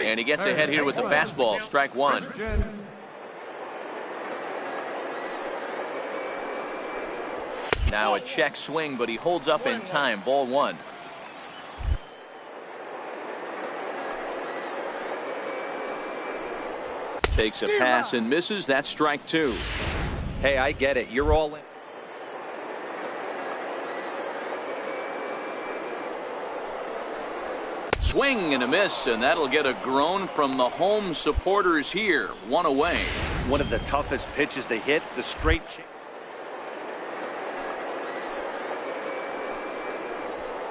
And he gets ahead here with the fastball. Strike one. Now a check swing, but he holds up in time. Ball one. Takes a pass and misses. That's strike two. Hey, I get it. You're all in. Swing and a miss, and that'll get a groan from the home supporters here. One away. One of the toughest pitches to hit, the straight change.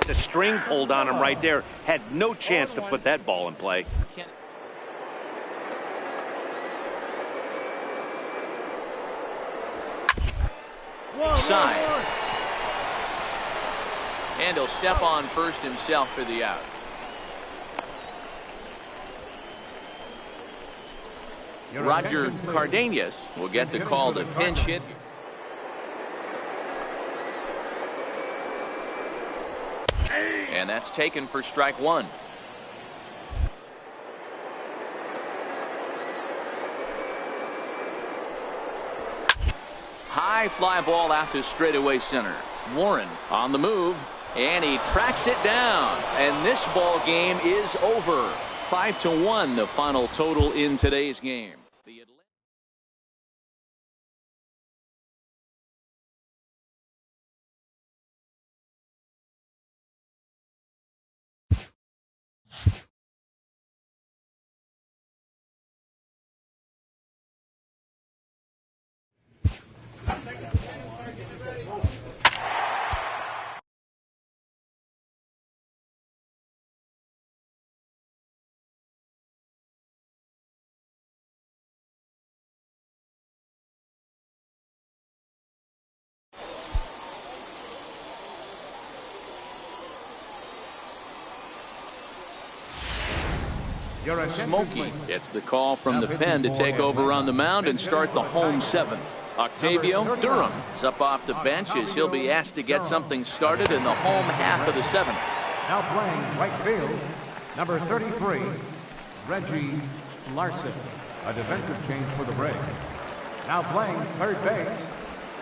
The string pulled on him right there. Had no chance to put that ball in play. Side. And he'll step on first himself for the out. Roger Cardenas will get the call to pinch hit. And that's taken for strike one. High fly ball out to straightaway center. Warren on the move, and he tracks it down. And this ball game is over. 5-1, the final total in today's game. Smokey gets the call from the pen to take over on the mound and start the home seventh. Octavio Durham is up off the bench as he'll be asked to get something started in the home half of the seventh. Now playing right field, number 33, Reggie Larson. A defensive change for the Braves. Now playing third base,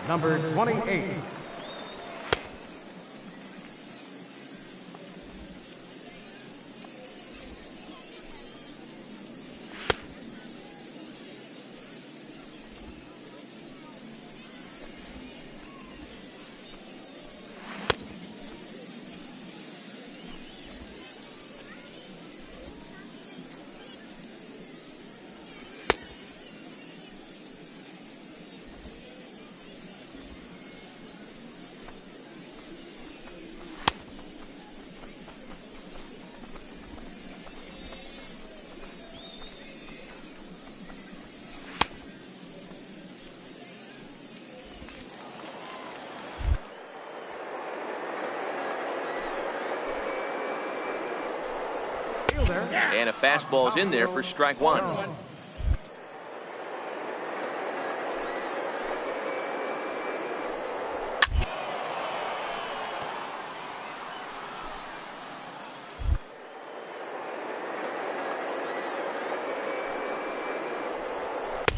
number 28. And a fastball's in there for strike one.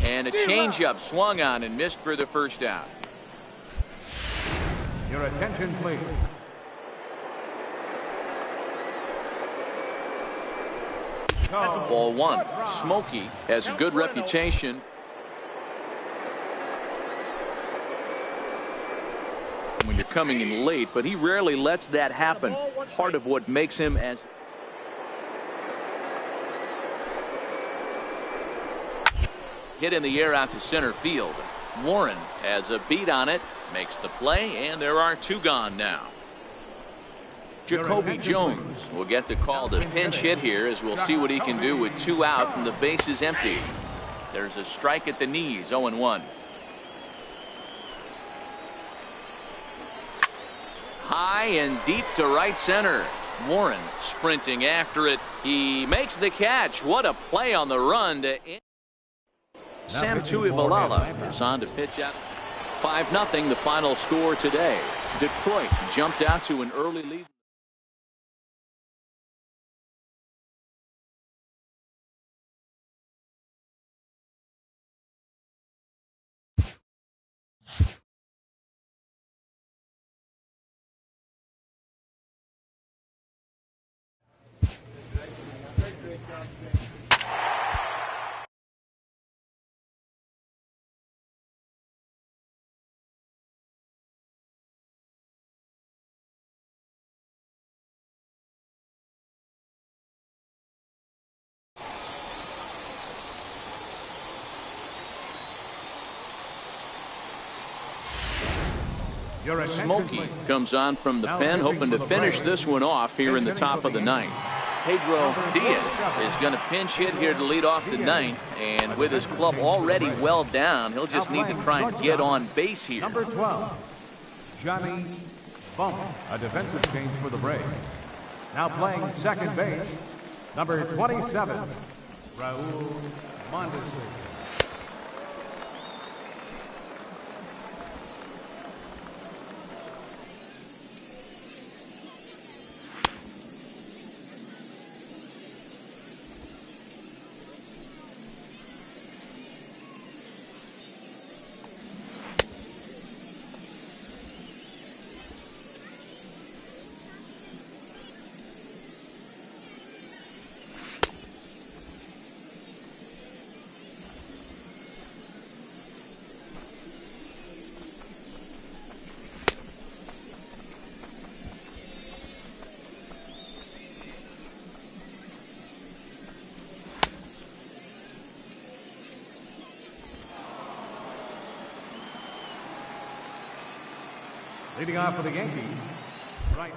And a changeup swung on and missed for the first out. Your attention, please. Ball one. Smokey has a good reputation when you're coming in late, but he rarely lets that happen. Part of what makes him as hit in the air out to center field. Warren has a beat on it, makes the play, and there are two gone now. Jacoby Jones will get the call to pinch hit here as we'll see what he can do with two out and the base is empty. There's a strike at the knees, 0-1. High and deep to right center. Warren sprinting after it. He makes the catch. What a play on the run to Sam Tuivalala is on to pitch out. 5-0 the final score today. Detroit jumped out to an early lead. Your attention, Smokey please. comes on from the pen, hoping to finish this one off here in the top of the ninth. Pedro Diaz is going to pinch hit here to lead off the ninth, and with his club already well down, he'll just need to try and get on base here. Number 12, Johnny Bump, a defensive change for the Braves. Now playing second base, number 27, Raul Mondesi. Leading off for the Yankees, right.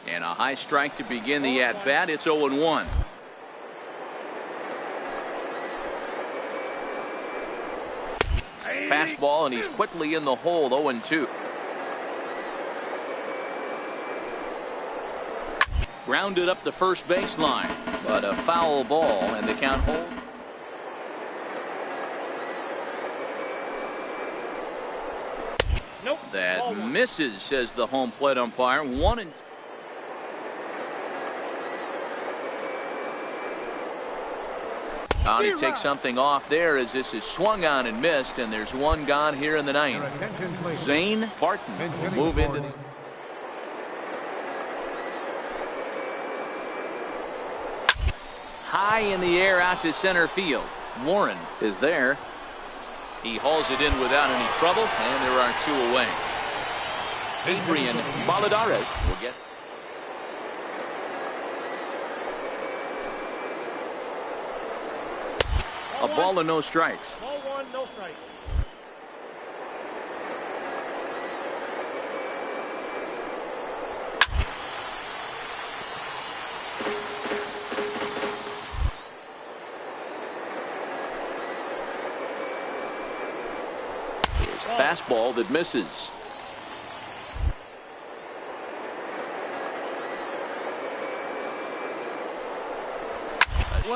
And a high strike to begin the at-bat. It's 0-1. Fastball, and he's quickly in the hole, 0-2. Grounded up the first baseline, but a foul ball, and the count holds. Nope. That misses, says the home plate umpire. 1-2. He takes something off there as this is swung on and missed, and there's one gone here in the ninth. Zane Barton will move into the... High in the air out to center field. Warren is there. He hauls it in without any trouble, and there are two away. Adrian Valladares will get... A ball and no strikes. Ball one, no strike. It's a fastball that misses.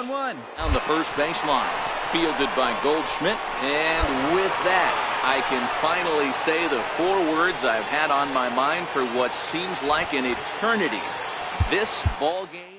One. Down the first baseline. Fielded by Goldschmidt, and with that I can finally say the four words I've had on my mind for what seems like an eternity. This ball game